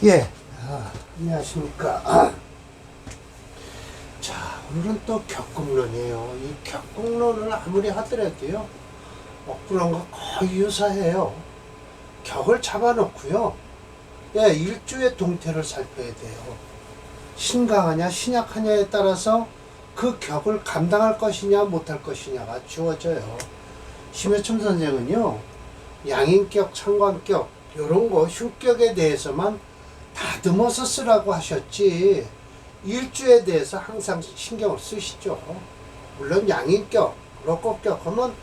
예, 안녕하십니까. 자, 오늘은 또 격국론이에요. 이 격국론을 아무리 하더라도요, 억울한거 거의 유사해요. 격을 잡아놓고요, 예, 일주의 동태를 살펴야 돼요. 신강하냐, 신약하냐에 따라서 그 격을 감당할 것이냐, 못할 것이냐가 주어져요. 심해첨 선생은요, 양인격, 창관격, 요런 거, 흉격에 대해서만 다듬어서 쓰라고 하셨지, 일주에 대해서 항상 신경을 쓰시죠. 물론 양인격, 로꼬격 하면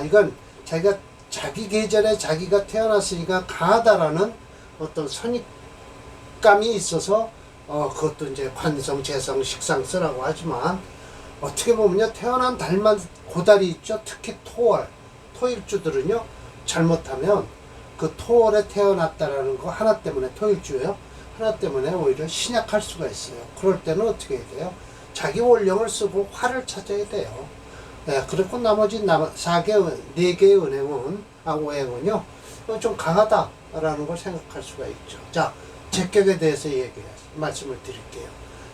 이건 자기가 자기 계절에 자기가 태어났으니까 강하다라는 어떤 선입감이 있어서 그것도 이제 관성, 재성, 식상 쓰라고 하지만, 어떻게 보면요, 태어난 달만 고달이 있죠. 특히 토월, 토일주들은요, 잘못하면 그 토월에 태어났다라는 거 하나 때문에, 토일주예요, 하나 때문에 오히려 신약할 수가 있어요. 그럴 때는 어떻게 해야 돼요? 자기 원령을 쓰고 화를 찾아야 돼요. 네, 그리고 나머지 4개의 은행은, 오행은요, 좀 강하다라는 걸 생각할 수가 있죠. 자, 제격에 대해서 말씀을 드릴게요.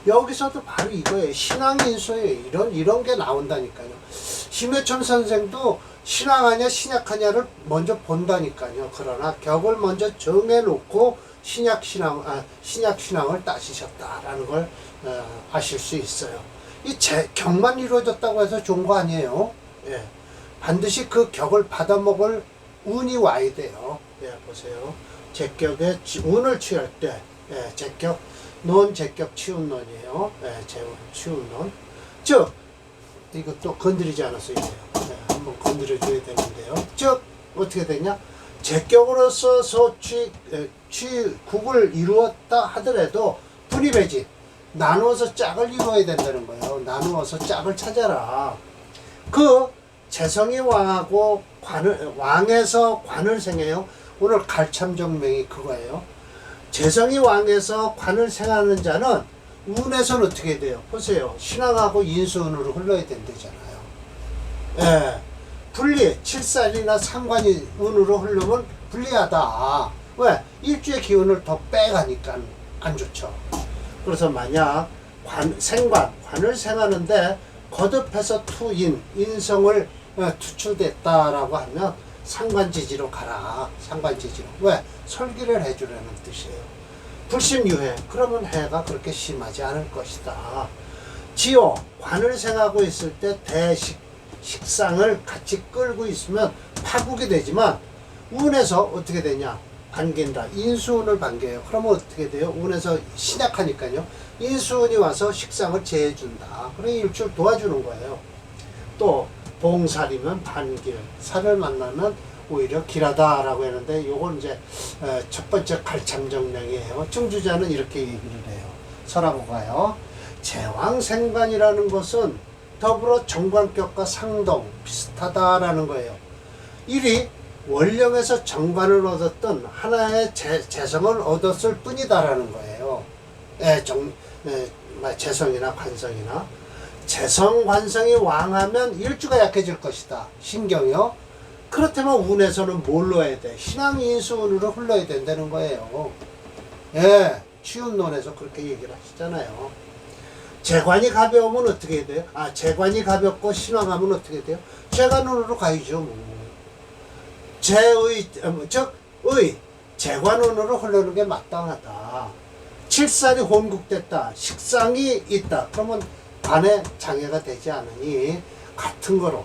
여기서도 바로 이거예요. 신앙인수예요. 이런 게 나온다니까요. 심해첨 선생도 신앙하냐 신약하냐를 먼저 본다니까요. 그러나 격을 먼저 정해놓고 신약신앙을 따지셨다라는 걸 아실 수 있어요. 이 격만 이루어졌다고 해서 좋은 거 아니에요. 예. 반드시 그 격을 받아먹을 운이 와야 돼요. 예, 보세요. 제격에 운을 취할 때, 예, 제격, 논제격 치운논이에요. 예, 치운논. 즉, 이것도 건드리지 않았어요. 예, 한번 건드려줘야 되는데요. 즉, 어떻게 되냐? 제격으로서 국을 이루었다 하더라도 분이배진, 나누어서 짝을 이루어야 된다는 거예요. 나누어서 짝을 찾아라. 그 재성이 왕하고 왕에서 관을 생해요. 오늘 갈참정명이 그거예요. 재성이 왕에서 관을 생하는 자는 운에서는 어떻게 돼요? 보세요. 신앙하고 인수운으로 흘러야 된다잖아요. 예. 불리, 칠살이나 상관이 운으로 흐르면 불리하다. 왜? 일주의 기운을 더 빼가니까 안 좋죠. 그래서 만약 관을 생하는데 거듭해서 인성을 투출됐다라고 하면 상관지지로 가라. 상관지지로. 왜? 설기를 해주려는 뜻이에요. 불심유해. 그러면 해가 그렇게 심하지 않을 것이다. 지호, 관을 생하고 있을 때 식상을 같이 끌고 있으면 파국이 되지만, 운에서 어떻게 되냐? 반긴다. 인수운을 반겨요. 그러면 어떻게 돼요? 운에서 신약하니까요. 인수운이 와서 식상을 제해준다. 그래 일주를 도와주는 거예요. 또 봉살이면 반길, 살을 만나면 오히려 길하다라고 했는데, 요건 이제 첫 번째 갈참정명이에요. 증주자는 이렇게 얘기를 해요. 설하고가요. 제왕생관이라는 것은 더불어 정관격과 상동 비슷하다라는 거예요. 일이 원령에서 정관을 얻었던 하나의 재성을 얻었을 뿐이다라는 거예요. 재성이나 관성이나. 재성, 관성이 왕하면 일주가 약해질 것이다. 신경이요. 그렇다면 운에서는 뭘로 해야 돼? 신앙인수운으로 흘러야 된다는 거예요. 예, 치운론에서 그렇게 얘기를 하시잖아요. 재관이 가벼우면 어떻게 해야 돼요? 재관이 가볍고 신왕하면 어떻게 돼요? 재관운으로 가야죠. 재관운으로 흐르는 게 마땅하다. 칠살이 혼국됐다. 식상이 있다. 그러면 관에 장애가 되지 않으니 같은 거로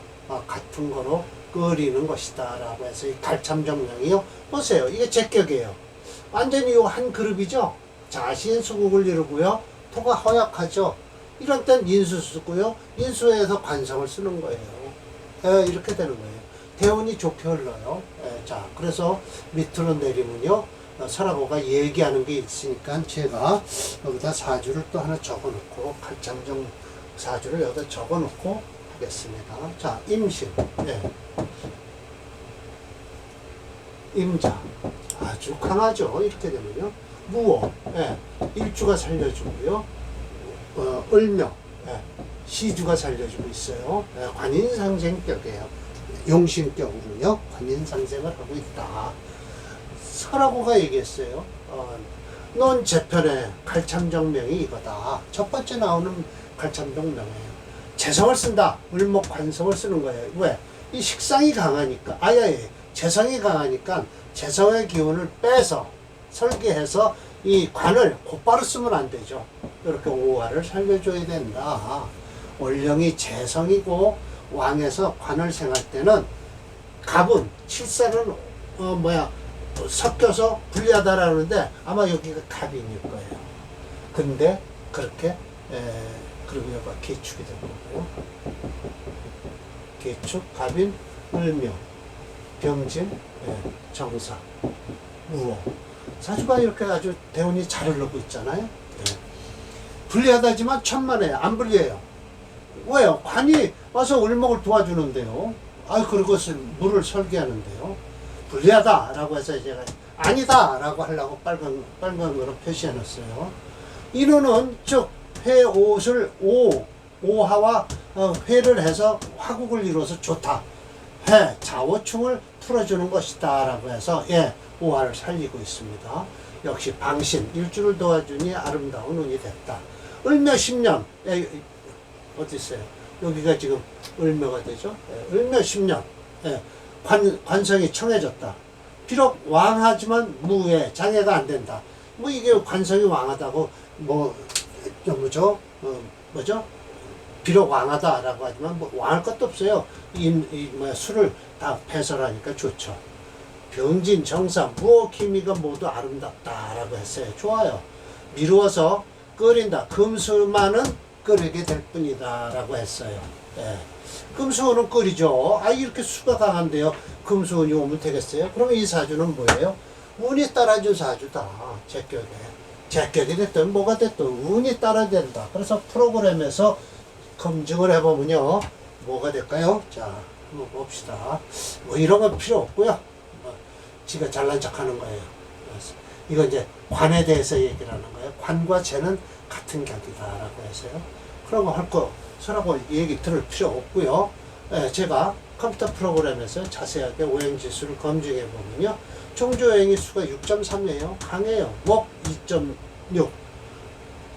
끓이는 것이다. 라고 해서 이 갈참정명이요. 보세요. 이게 제격이에요. 완전히 요 한 그룹이죠. 자신 수국을 이루고요. 토가 허약하죠. 이런 땐 인수 쓰고요. 인수에서 관성을 쓰는 거예요. 이렇게 되는 거예요. 대운이 좋게 흘러요. 자, 그래서 밑으로 내리면요. 설하고가 얘기하는 게 있으니까 제가 여기다 사주를 또 하나 적어 놓고, 갈참정 사주를 여기다 적어 놓고 하겠습니다. 자, 임신. 임자. 아주 강하죠. 이렇게 되면요. 무호. 일주가 살려주고요. 을묘. 시주가 살려주고 있어요. 관인상생격이에요. 용신격으로요. 관인상생을 하고 있다. 설하고가 얘기했어요. 논제편의 갈참정명이 이거다. 첫 번째 나오는 갈참정명이에요. 재성을 쓴다. 을목관성을 쓰는 거예요. 왜? 이 식상이 강하니까, 재성이 강하니까 재성의 기운을 빼서 설계해서 이 관을 곧바로 쓰면 안 되죠. 이렇게 오화를 살려줘야 된다. 월령이 재성이고 왕에서 관을 생할 때는 갑은 칠사는 섞여서 불리하다라는데 아마 여기가 갑인일 거예요. 근데 그렇게 그리고 여기가 계축이 될 거고요. 계축, 갑인, 을묘, 병진, 정사, 우호. 사주가 이렇게 아주 대운이 잘 흐르고 있잖아요. 불리하다지만 천만에 안 불리해요. 왜요? 관이 와서 을목을 도와주는데요. 그리고 물을 설계하는데요. 불리하다라고 해서 제가 아니다라고 하려고 빨간 거로 표시해 놨어요. 인호는 즉 회옷을 오하와 회를 해서 화국을 이루어서 좋다. 해 자오충을 풀어주는 것이다 라고 해서 오화를 살리고 있습니다. 역시 방신 일주를 도와주니 아름다운 운이 됐다. 을묘 10년 어디 있어요? 여기가 지금 을묘가 되죠. 을묘 10년 관성이 청해졌다. 비록 왕하지만 무해 장애가 안 된다. 이게 관성이 왕하다고 비록 왕하다라고 하지만 왕할 것도 없어요. 수를 다 배설하니까 좋죠. 병진, 정사, 무호, 기미가 모두 아름답다라고 했어요. 좋아요. 미루어서 끓인다. 금수만은 끓이게 될 뿐이다라고 했어요. 금수는 끓이죠. 이렇게 수가 강한데요. 금수운이 오면 되겠어요? 그럼 이 사주는 뭐예요? 운이 따라준 사주다. 제격에. 제격이 됐든 뭐가 됐든 운이 따라야 된다. 그래서 프로그램에서 검증을 해보면요. 뭐가 될까요? 자, 한번 봅시다. 이런 건 필요 없고요. 지가 잘난 척 하는 거예요. 이거 이제 관에 대해서 얘기를 하는 거예요. 관과 재는 같은 격이다라고 해서요. 그런 거 할 거 서라고 얘기 들을 필요 없고요. 제가 컴퓨터 프로그램에서 자세하게 오행지수를 검증해 보면요. 종조오행의 수가 6.3이에요. 강해요. 목 2.6.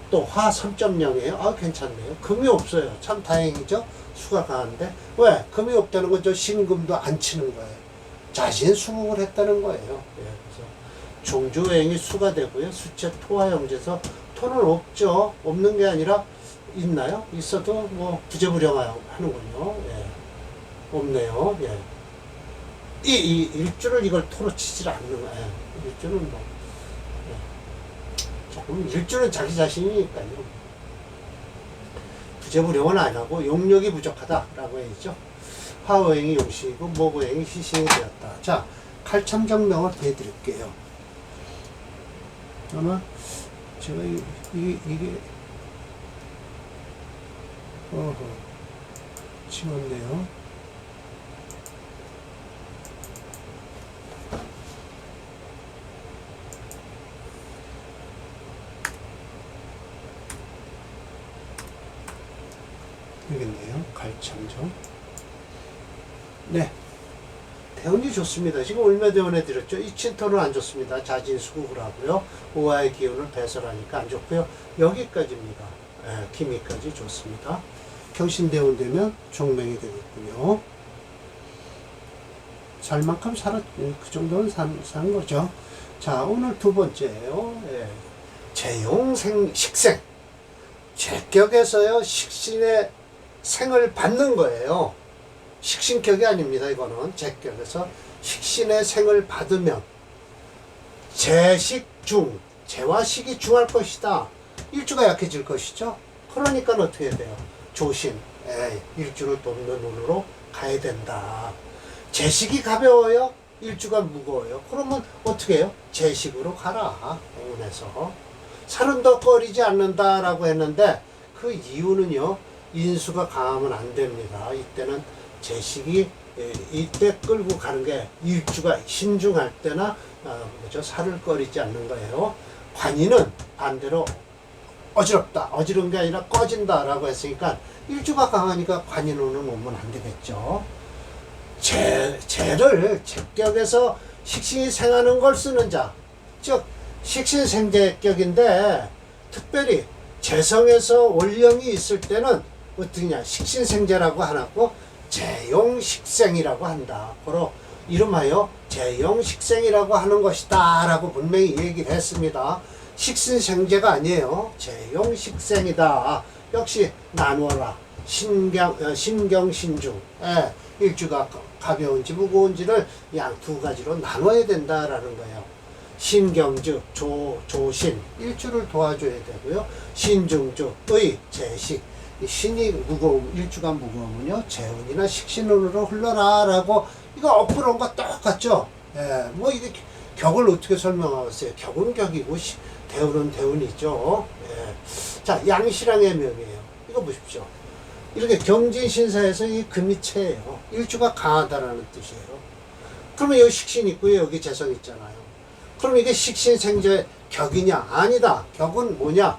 또 화 3.0이에요. 괜찮네요. 금이 없어요. 참 다행이죠. 수가 강한데. 왜? 금이 없다는 건 저 신금도 안 치는 거예요. 자신 수국을 했다는 거예요. 그래서 종조오행이 수가 되고요. 수체 토와 형제에서 토는 없죠. 없는 게 아니라 있나요? 있어도 부재불량하는군요. 없네요. 이 일주를 이걸 토로 치질 않는 거예요. 일주는 조금 일주는 자기 자신이니까요. 부재불량은 안 하고 용력이 부족하다라고 해야죠. 화오행이 용신이고 목오행이 희신이 되었다. 자, 칼참정명을 해드릴게요. 아마 제가 이게 지웠네요. 여기있네요. 갈참정. 네. 대운이 좋습니다. 지금 을묘대운 해드렸죠. 이 친토는 안 좋습니다. 자진수국을 하고요. 오화의 기운을 배설하니까 안 좋고요. 여기까지입니다. 기미까지 좋습니다. 경신대운 되면 종명이 되겠군요. 살 만큼 그 정도는 산 거죠. 자, 오늘 두 번째예요. 재용생, 제격에서요, 식신의 생을 받는 거예요. 식신격이 아닙니다. 이거는 제격에서 식신의 생을 받으면 재식중, 재와 식이 중할 것이다. 일주가 약해질 것이죠. 그러니까 어떻게 돼요? 조신, 일주를 돕는 운으로 가야 된다. 재식이 가벼워요? 일주가 무거워요? 그러면 어떻게 해요? 재식으로 가라. 운에서. 살은 더 꺼리지 않는다라고 했는데 그 이유는요. 인수가 강하면 안 됩니다. 이때는 재식이 이때 끌고 가는 게 일주가 신중할 때나 살을 꺼리지 않는 거예요. 관이는 반대로 어지럽다. 어지러운 게 아니라 꺼진다라고 했으니까 일주가 강하니까 관인운은 오면 안 되겠죠. 재를 제격에서 식신이 생하는 걸 쓰는 자, 즉 식신생제격인데 특별히 재성에서 원령이 있을 때는 어떠냐 식신생제라고 하나고 재용식생이라고 한다. 바로 이름하여 재용식생이라고 하는 것이다 라고 분명히 얘기를 했습니다. 식신생제가 아니에요. 재용식생이다. 역시 나누어라. 신경신중. 일주가 가벼운지 무거운지를 양 두 가지로 나눠야 된다라는 거예요. 신경즉 조신 일주를 도와줘야 되고요. 신중즉 의 제식 신이 무거움 일주가 무거우면요 재운이나 식신운으로 흘러라 라고 이거 엎으러온 거 똑같죠. 뭐 이게 격을 어떻게 설명하겠어요. 격은 격이고 대운은 대운이죠. 자 양시랑의 명이에요. 이거 보십시오. 이렇게 경진신사에서 이 금이 체예요. 일주가 강하다라는 뜻이에요. 그러면 여기 식신 있고요. 여기 재성 있잖아요. 그럼 이게 식신생제 격이냐? 아니다. 격은 뭐냐?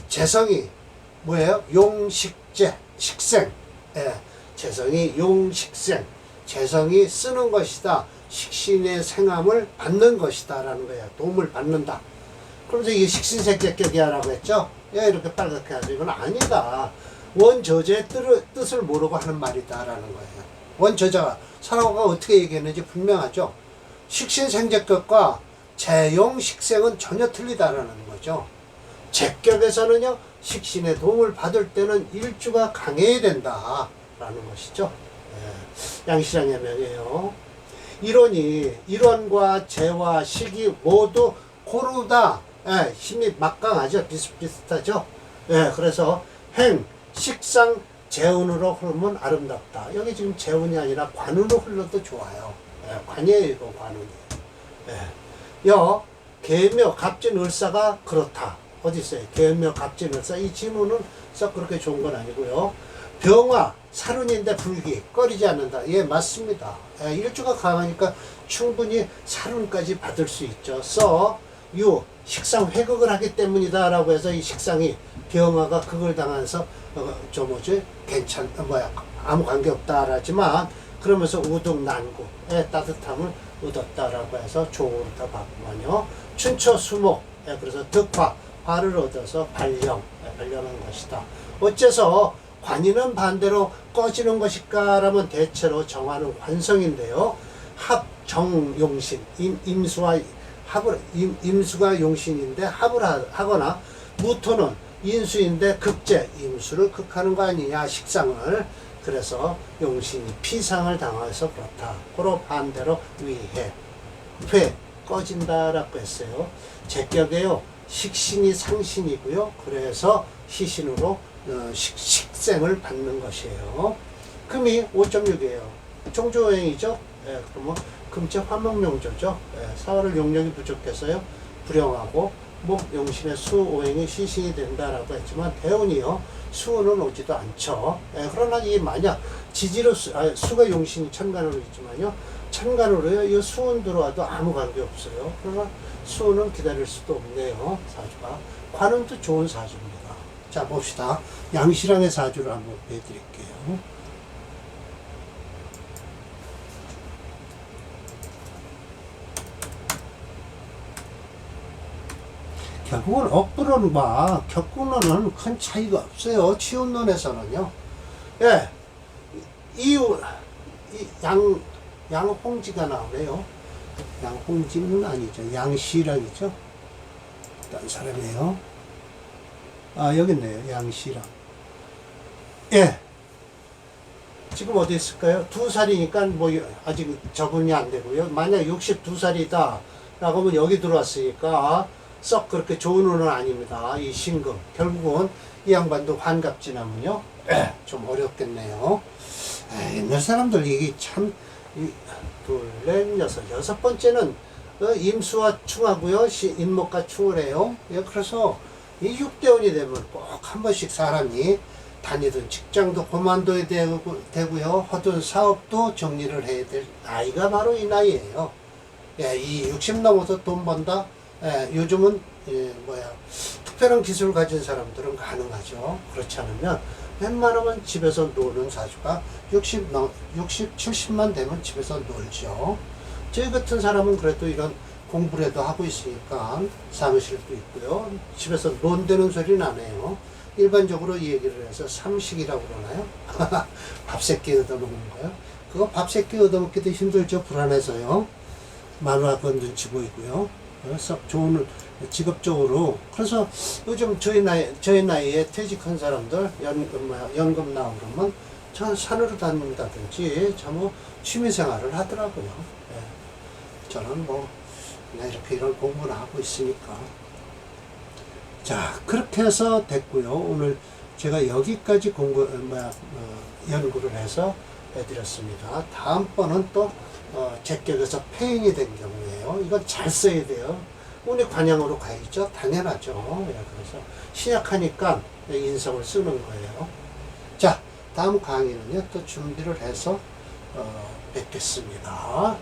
재성이 뭐예요? 용식제, 식생. 재성이 용식생. 재성이 쓰는 것이다. 식신의 생함을 받는 것이다. 라는 거예요. 도움을 받는다. 그러면서 이게 식신생제격이야 라고 했죠? 이렇게 빨갛게 하죠. 이건 아니다. 원저자의 뜻을 모르고 하는 말이다. 라는 거예요. 원저자가, 사라고가 어떻게 얘기했는지 분명하죠? 식신생제격과 재용식생은 전혀 틀리다라는 거죠. 제격에서는요, 식신의 도움을 받을 때는 일주가 강해야 된다라는 것이죠. 양시장의 명이에요. 일원과 재와 식이 모두 고르다. 힘이 막강하죠. 비슷비슷하죠. 그래서 식상, 재운으로 흐르면 아름답다. 여기 지금 재운이 아니라 관운으로 흘러도 좋아요. 관이에요, 이거 관운이에요. 계묘, 갑진을사가 그렇다. 어디 있어요? 계묘, 갑진을사. 이 지문은 썩 그렇게 좋은 건 아니고요. 병화, 살운인데 불기, 꺼리지 않는다. 맞습니다. 일주가 강하니까 충분히 살운까지 받을 수 있죠. 식상 회극을 하기 때문이다. 라고 해서 이 식상이 병화가 극을 당해서 아무 관계 없다. 하지만 그러면서 우등난구의 따뜻함을 얻었다라고 해서 좋다 봤구만요. 춘처 수목, 그래서 득화, 화를 얻어서 발령한 것이다. 어째서 관이는 반대로 꺼지는 것일까? 라면 대체로 정하는 관성인데요. 합정용신, 임수가 용신인데 합을 하거나 무토는 인수인데 극제, 임수를 극하는 거 아니냐, 식상을. 그래서 용신이 피상을 당해서 그렇다. 그로 반대로 위해, 꺼진다라고 했어요. 제격에요. 식신이 상신이고요. 그래서 시신으로 식생을 받는 것이에요. 금이 5.6이에요. 종조행이죠. 그러면 금체 화목명조죠. 사월을 용력이 부족해서요. 불용하고 목용신의 수오행이 시신이 된다라고 했지만 대운이요. 수는 오지도 않죠. 그러나 이 만약 지지로 수가 용신이 천간으로 있지만요. 천간으로요. 이 수은 들어와도 아무 관계 없어요. 그러나 수는 기다릴 수도 없네요. 사주가. 관은 또 좋은 사주입니다. 자 봅시다. 양시랑의 사주를 한번 보여드릴게요. 결국은 억부론과 격군론은 큰 차이가 없어요. 치운론에서는요. 양홍지가 나오네요. 양홍지는 아니죠. 양시랑이죠. 딴 사람이에요. 여기 있네요. 양시랑. 지금 어디 있을까요? 2살이니까 뭐 아직 적응이 안 되고요. 만약 62살이다 라고 하면 여기 들어왔으니까 썩 그렇게 좋은 운은 아닙니다. 이 신금. 결국은 이 양반도 환갑지나면요. 좀 어렵겠네요. 옛날 사람들 이게 참, 둘, 넷, 여섯 번째는 임수와 충하고요. 임목과 충을 해요. 그래서 이 6대운이 되면 꼭 한 번씩 사람이 다니던 직장도 그만둬야 되고요. 하던 사업도 정리를 해야 될 나이가 바로 이 나이예요. 이 60 넘어서 돈 번다. 요즘은 특별한 기술을 가진 사람들은 가능하죠. 그렇지 않으면 웬만하면 집에서 노는 사주가 60, 70만 되면 집에서 놀죠. 저희 같은 사람은 그래도 이런 공부라도 하고 있으니까 사무실도 있고요. 집에서 논되는 소리는 안 해요. 일반적으로 얘기를 해서 삼식이라고 그러나요? 밥새끼 얻어먹는 거요. 그거 밥새끼 얻어먹기도 힘들죠. 불안해서요. 마누라 건 눈치 보이고요. 그래서 좋은 직업적으로. 그래서 요즘 저희 나이에 퇴직한 사람들 연금 나오고 그러면 저 산으로 다닌다든지 뭐 취미생활을 하더라고요. 예. 저는 뭐 그냥 이렇게 이런 공부를 하고 있으니까. 자, 그렇게 해서 됐고요. 오늘 제가 여기까지 연구를 해서 해드렸습니다. 다음번은 또 제격에서 폐인이 된 경우에요. 이건 잘 써야 돼요. 운이 관양으로 가야죠. 당연하죠. 예, 그래서 신약하니까 인성을 쓰는 거예요. 자, 다음 강의는요 또 준비를 해서 뵙겠습니다.